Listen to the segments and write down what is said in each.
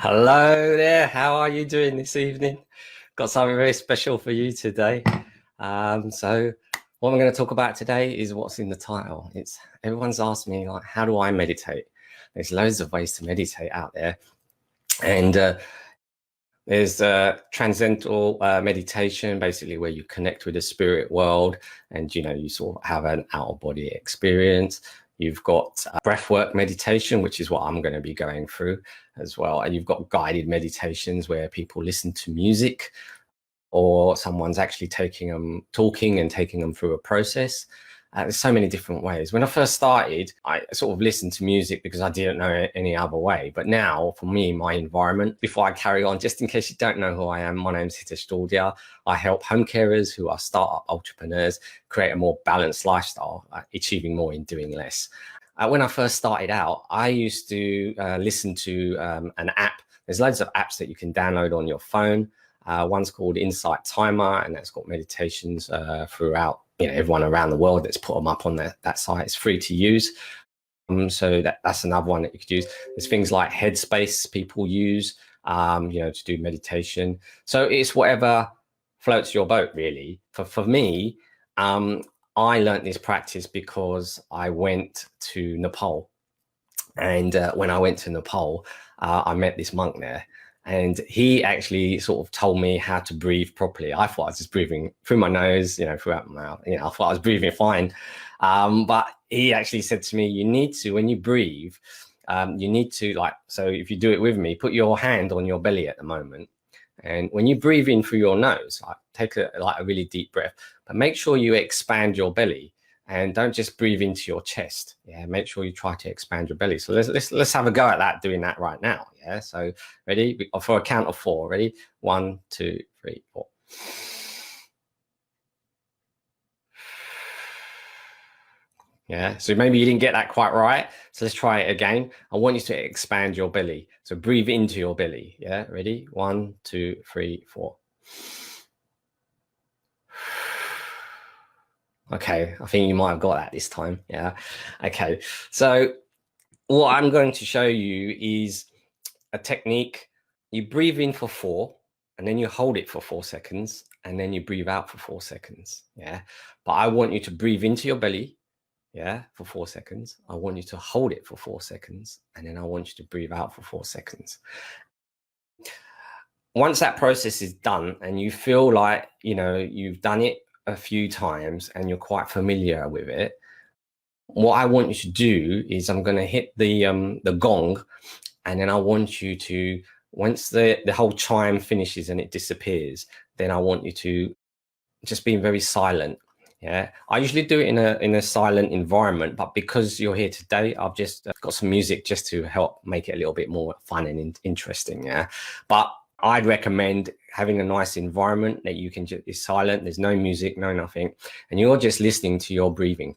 Hello there, how are you doing this evening? Got something very special for you today. So what I'm going to talk about today is what's in the title. It's everyone's asked me, like, how do I meditate? There's loads of ways to meditate out there, and there's transcendental meditation, basically where you connect with the spirit world, and you sort of have an out of body experience. You've got breathwork meditation, which is what I'm going to be going through as well. And you've got guided meditations where people listen to music, or someone's actually talking and taking them through a process. There's so many different ways. When I first started, I sort of listened to music because I didn't know any other way. But now, for me, my environment, before I carry on, just in case you don't know who I am, my name's Hitesh Daudia. I help home carers who are startup entrepreneurs create a more balanced lifestyle, achieving more in doing less. When I first started out, I used to listen to an app. There's loads of apps that you can download on your phone. One's called Insight Timer, and that's got meditations throughout everyone around the world that's put them up on that site. It's free to use. So that's another one that you could use. There's things like Headspace people use, to do meditation. So it's whatever floats your boat, really. For me, I learned this practice because I went to Nepal. And when I went to Nepal, I met this monk there. And he actually sort of told me how to breathe properly. I thought I was just breathing through my nose, throughout my mouth. I thought I was breathing fine. But he actually said to me, you need to, when you breathe, you need to, so if you do it with me, put your hand on your belly at the moment. And when you breathe in through your nose, take a really deep breath, but make sure you expand your belly. And don't just breathe into your chest. Yeah, make sure you try to expand your belly. So let's have a go at that, doing that right now. Yeah, so ready? For a count of 4. Ready? 1, 2, 3, 4. Yeah, so maybe you didn't get that quite right. So let's try it again. I want you to expand your belly. So breathe into your belly. Yeah, ready? 1, 2, 3, 4. Okay, I think you might have got that this time. Yeah. Okay, so what I'm going to show you is a technique. You breathe in for 4, and then you hold it for 4 seconds, and then you breathe out for 4 seconds. Yeah. But I want you to breathe into your belly, for 4 seconds. I want you to hold it for 4 seconds, and then I want you to breathe out for 4 seconds. Once that process is done and you feel like, you've done it a few times and you're quite familiar with it, what I want you to do is I'm going to hit the gong, and then I want you to, once the whole chime finishes and it disappears, then I want you to just be very silent. Yeah, I usually do it in a silent environment, but because you're here today, I've just got some music just to help make it a little bit more fun and interesting. Yeah, but I'd recommend having a nice environment that you can just be silent. There's no music, no nothing, and you're just listening to your breathing.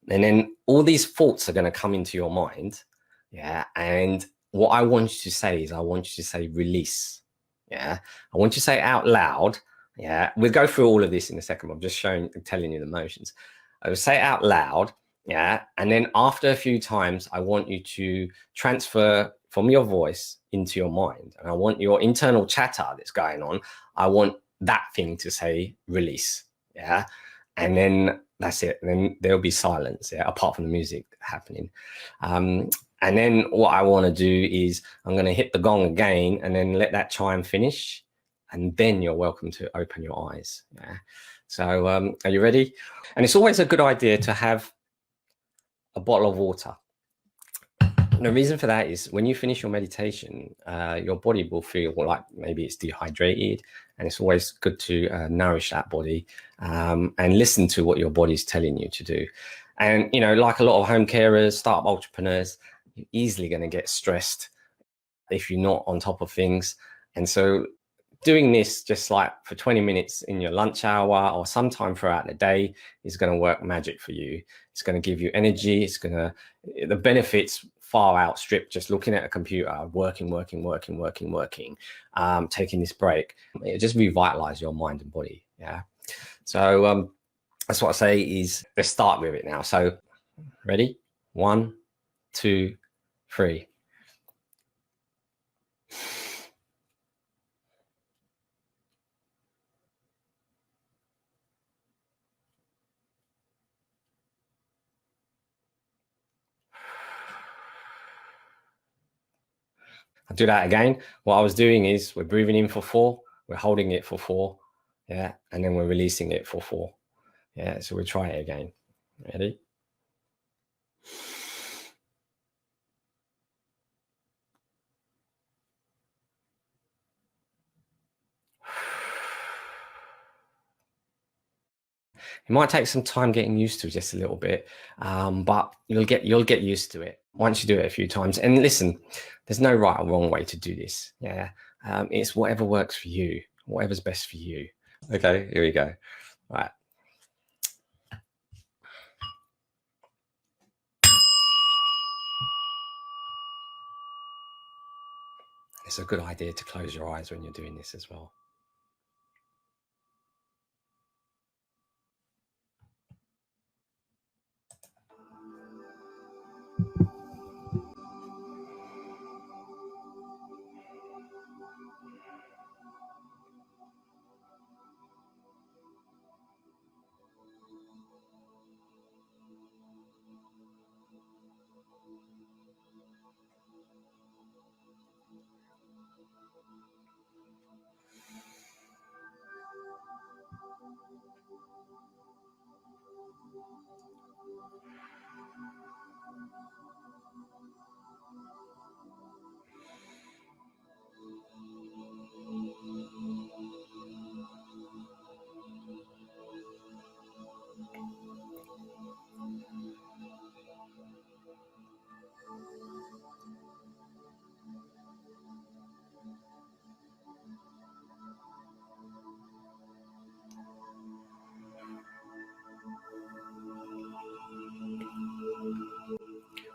And then all these thoughts are going to come into your mind. Yeah. And what I want you to say is, I want you to say release. Yeah. I want you to say out loud. Yeah. We'll go through all of this in a second. I'm just telling you the motions. I will say it out loud. Yeah. And then after a few times, I want you to transfer from your voice into your mind. And I want your internal chatter that's going on. I want that thing to say release. Yeah. And then that's it. And then there'll be silence, apart from the music happening. And then what I want to do is I'm going to hit the gong again and then let that chime finish. And then you're welcome to open your eyes. Yeah. So are you ready? And it's always a good idea to have a bottle of water. The reason for that is when you finish your meditation, your body will feel like maybe it's dehydrated, and it's always good to nourish that body and listen to what your body's telling you to do. And, like a lot of home carers, startup entrepreneurs, you're easily going to get stressed if you're not on top of things. And so doing this just like for 20 minutes in your lunch hour or sometime throughout the day is going to work magic for you. It's going to give you energy. The benefits far outstrip just looking at a computer, working, taking this break. It just revitalize your mind and body. Yeah. So that's what I say is, let's start with it now. So ready? 1, 2, 3. I'll do that again. What I was doing is we're breathing in for 4, we're holding it for 4, yeah, and then we're releasing it for 4. Yeah, so we'll try it again. Ready? It might take some time getting used to just a little bit, but you'll get used to it once you do it a few times. And listen, there's no right or wrong way to do this. Yeah, it's whatever works for you, whatever's best for you. Okay, here we go. Right. It's a good idea to close your eyes when you're doing this as well.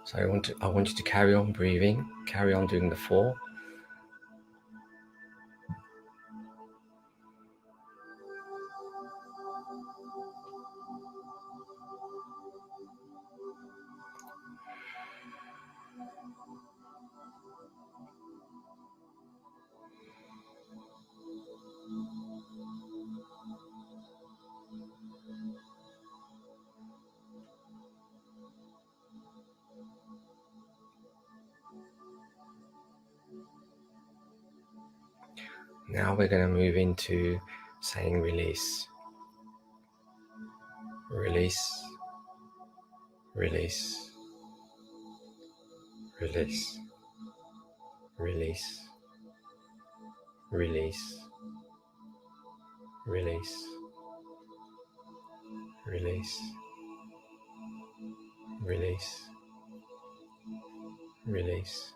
So I want you to carry on breathing, carry on doing the 4. Now we're going to move into saying release. Release, release, release, release, release, release, release, release, release,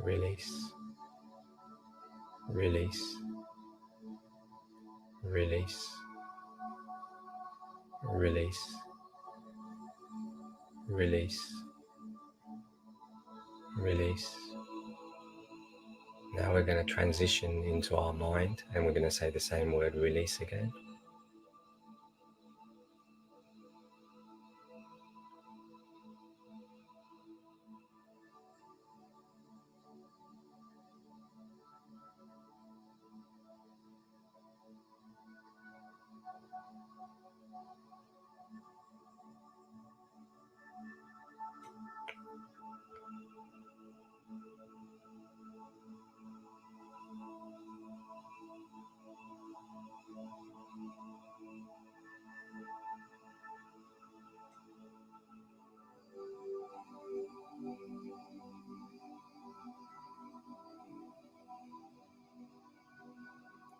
release, release, release, release, release, release. Now we're going to transition into our mind and we're going to say the same word, release, again.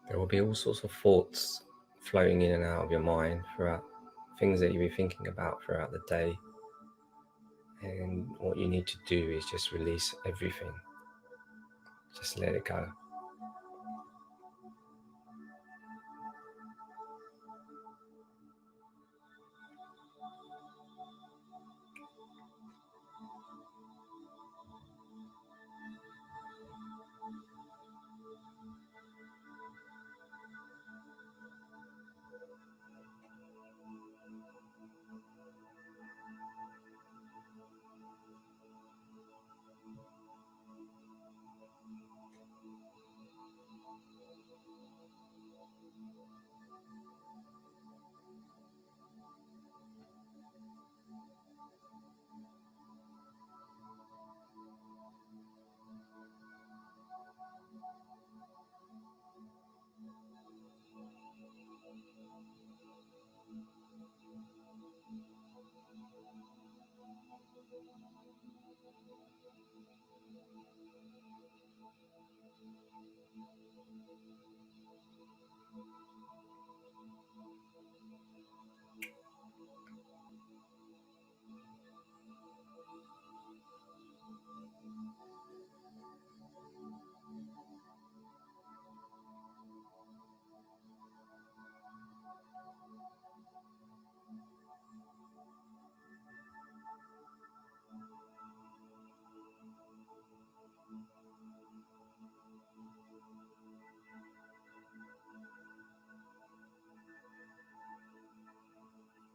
There will be all sorts of thoughts floating in and out of your mind throughout, things that you'll be thinking about throughout the day. And what you need to do is just release everything. Just let it go.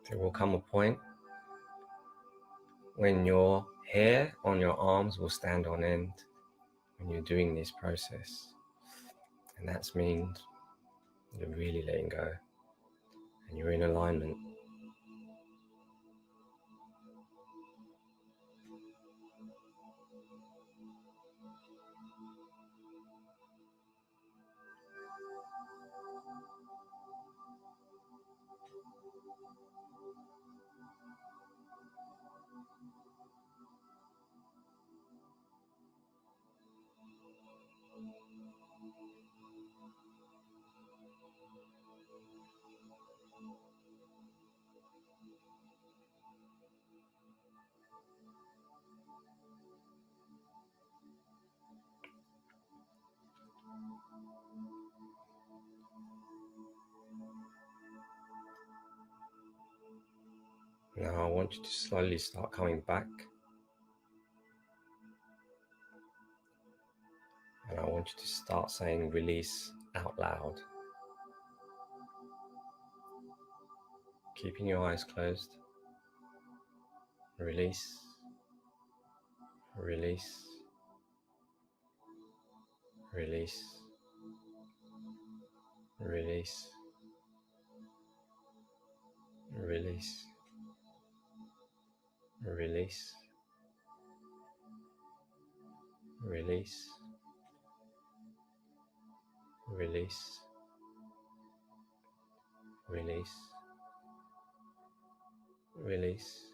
There will come a point when your hair on your arms will stand on end when you're doing this process. And that means you're really letting go and you're in alignment. Now I want you to slowly start coming back. And I want you to start saying release out loud. Keeping your eyes closed. Release, release, release, release, release, release, release, release, release, release,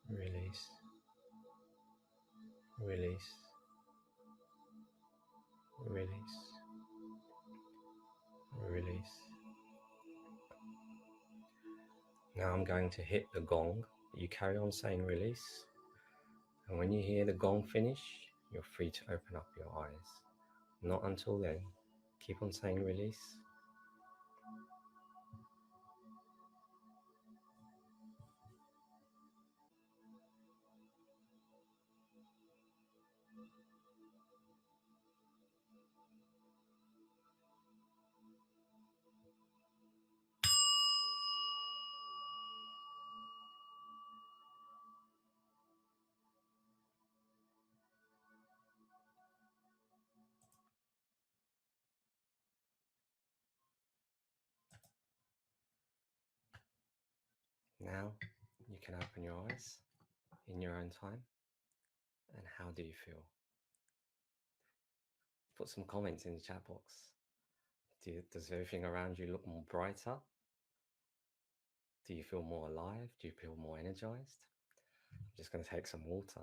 release, release, release, release. Now I'm going to hit the gong. You carry on saying release. And when you hear the gong finish, you're free to open up your eyes. Not until then. Keep on saying release. Now you can open your eyes in your own time. And how do you feel? Put some comments in the chat box. Does everything around you look more brighter? Do you feel more alive? Do you feel more energized? I'm just going to take some water.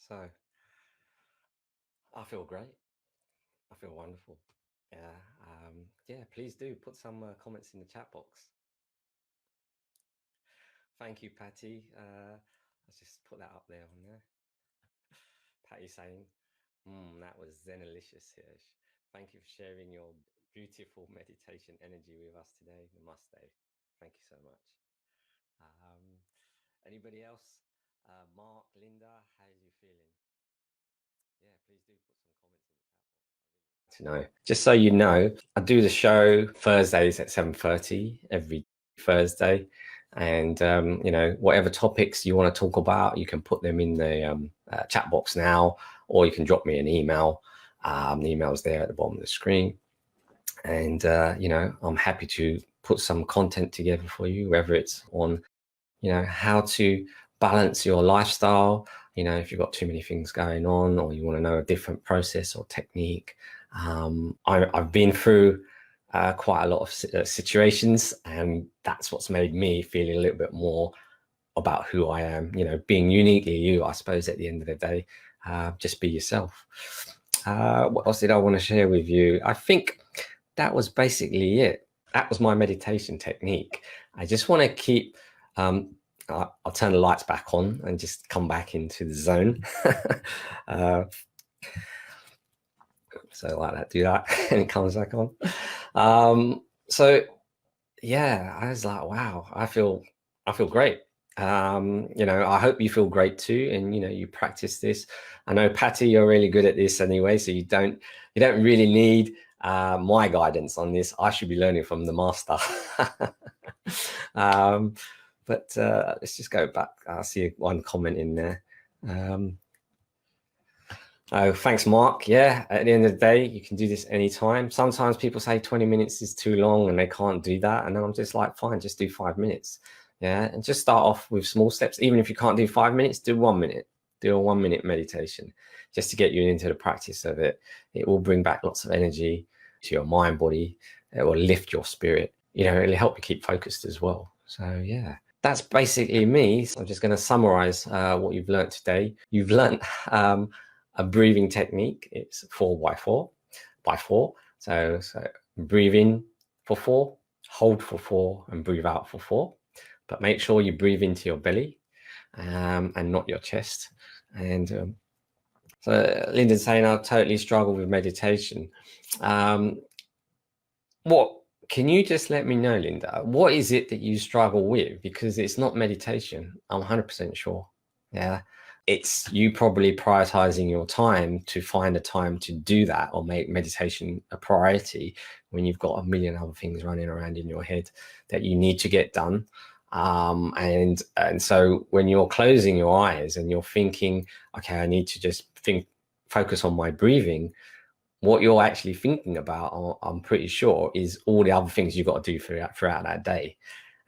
So, I feel great. I feel wonderful. Yeah, please do put some comments in the chat box. Thank you, Patty. Let's just put that up there on there. Patty saying, that was zenalicious, Hitesh. Thank you for sharing your beautiful meditation energy with us today. Namaste. Thank you so much. Anybody else? Mark, Linda, how are you feeling? Yeah, please do put some comments in the chat box. To know, just so you know, I do the show Thursdays at 7:30 every Thursday, and whatever topics you want to talk about, you can put them in the chat box now, or you can drop me an email. The email's there at the bottom of the screen, and I'm happy to put some content together for you, whether it's on how to balance your lifestyle. If you've got too many things going on, or you want to know a different process or technique. I've been through quite a lot of situations, and that's what's made me feel a little bit more about who I am. Being uniquely you, I suppose, at the end of the day. Just be yourself. What else did I want to share with you? I think that was basically it. That was my meditation technique. I just want to keep, I'll turn the lights back on and just come back into the zone. So like that, do that, and it comes back on. So yeah, I was like, wow, I feel great. I hope you feel great too, and you practice this. I know, Patty, you're really good at this anyway, so you don't really need my guidance on this. I should be learning from the master. But let's just go back. I see one comment in there. Oh, thanks, Mark. Yeah, at the end of the day, you can do this anytime. Sometimes people say 20 minutes is too long and they can't do that. And then I'm just like, fine, just do 5 minutes. Yeah, and just start off with small steps. Even if you can't do 5 minutes, do 1 minute. Do a 1 minute meditation just to get you into the practice of it. It will bring back lots of energy to your mind, body. It will lift your spirit. It'll help you keep focused as well. So, yeah. That's basically me. So I'm just going to summarize what you've learned today. You've learned a breathing technique. It's 4 by 4 by 4. So breathe in for 4, hold for 4, and breathe out for 4. But make sure you breathe into your belly and not your chest. And so Linda's saying, I totally struggle with meditation. What can you just let me know, Linda? What is it that you struggle with? Because it's not meditation. I'm 100% sure. Yeah. It's you probably prioritizing your time to find a time to do that, or make meditation a priority when you've got a million other things running around in your head that you need to get done. And so when you're closing your eyes and you're thinking, okay, I need to just focus on my breathing, what you're actually thinking about, I'm pretty sure, is all the other things you've got to do throughout that day.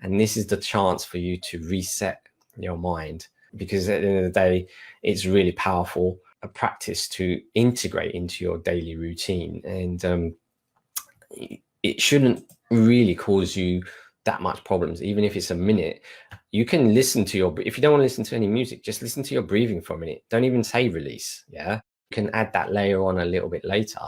And this is the chance for you to reset your mind, because at the end of the day, it's really powerful, a practice to integrate into your daily routine. And it shouldn't really cause you that much problems. Even if it's a minute, you can listen to if you don't want to listen to any music, just listen to your breathing for a minute. Don't even say release. Yeah. You can add that layer on a little bit later,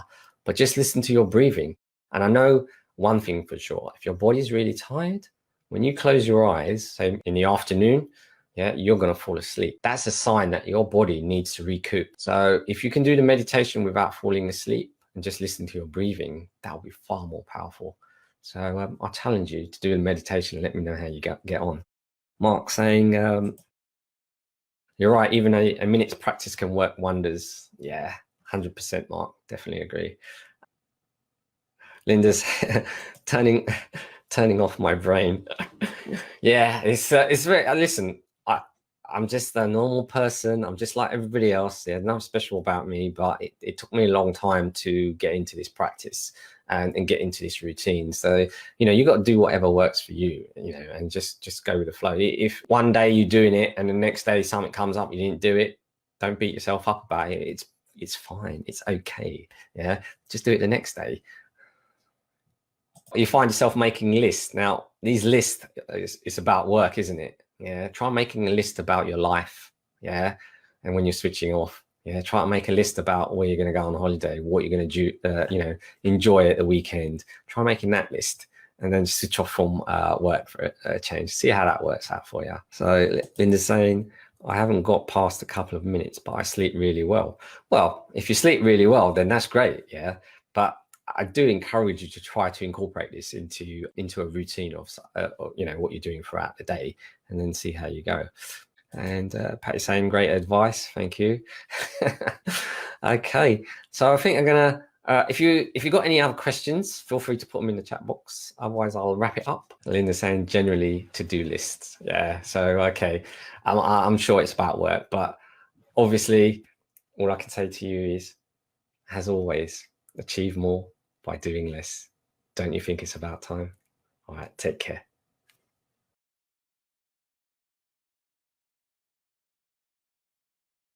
but just listen to your breathing. And I know one thing for sure, if your body's really tired, when you close your eyes, say in the afternoon, yeah, you're going to fall asleep. That's a sign that your body needs to recoup. So if you can do the meditation without falling asleep and just listen to your breathing, that will be far more powerful. So I challenge you to do the meditation and let me know how you get on. Mark saying, you're right, even a minute's practice can work wonders. Yeah, 100%, Mark. Definitely agree. Linda's turning off my brain. Yeah, it's very. Listen, I'm just a normal person. I'm just like everybody else. There's nothing special about me, but it took me a long time to get into this practice and get into this routine. So, you got to do whatever works for you, and just go with the flow. If one day you're doing it and the next day something comes up, you didn't do it, don't beat yourself up about it. It's fine. It's okay. Yeah. Just do it the next day. You find yourself making lists. Now, these lists, it's about work, isn't it? Yeah. Try making a list about your life. Yeah. And when you're switching off, yeah, try to make a list about where you're going to go on holiday, what you're going to do, enjoy at the weekend. Try making that list, and then switch off from work for a change. See how that works out for you. So Linda's saying, I haven't got past a couple of minutes, but I sleep really well. Well, if you sleep really well, then that's great. Yeah. But I do encourage you to try to incorporate this into a routine of, what you're doing throughout the day, and then see how you go. And Patty's saying, great advice. Thank you. Okay. So I think I'm going to, if you got any other questions, feel free to put them in the chat box. Otherwise, I'll wrap it up. Linda's saying generally to-do lists. Yeah. So, okay. I'm sure it's about work, but obviously all I can say to you is, as always, achieve more by doing less. Don't you think it's about time? All right. Take care.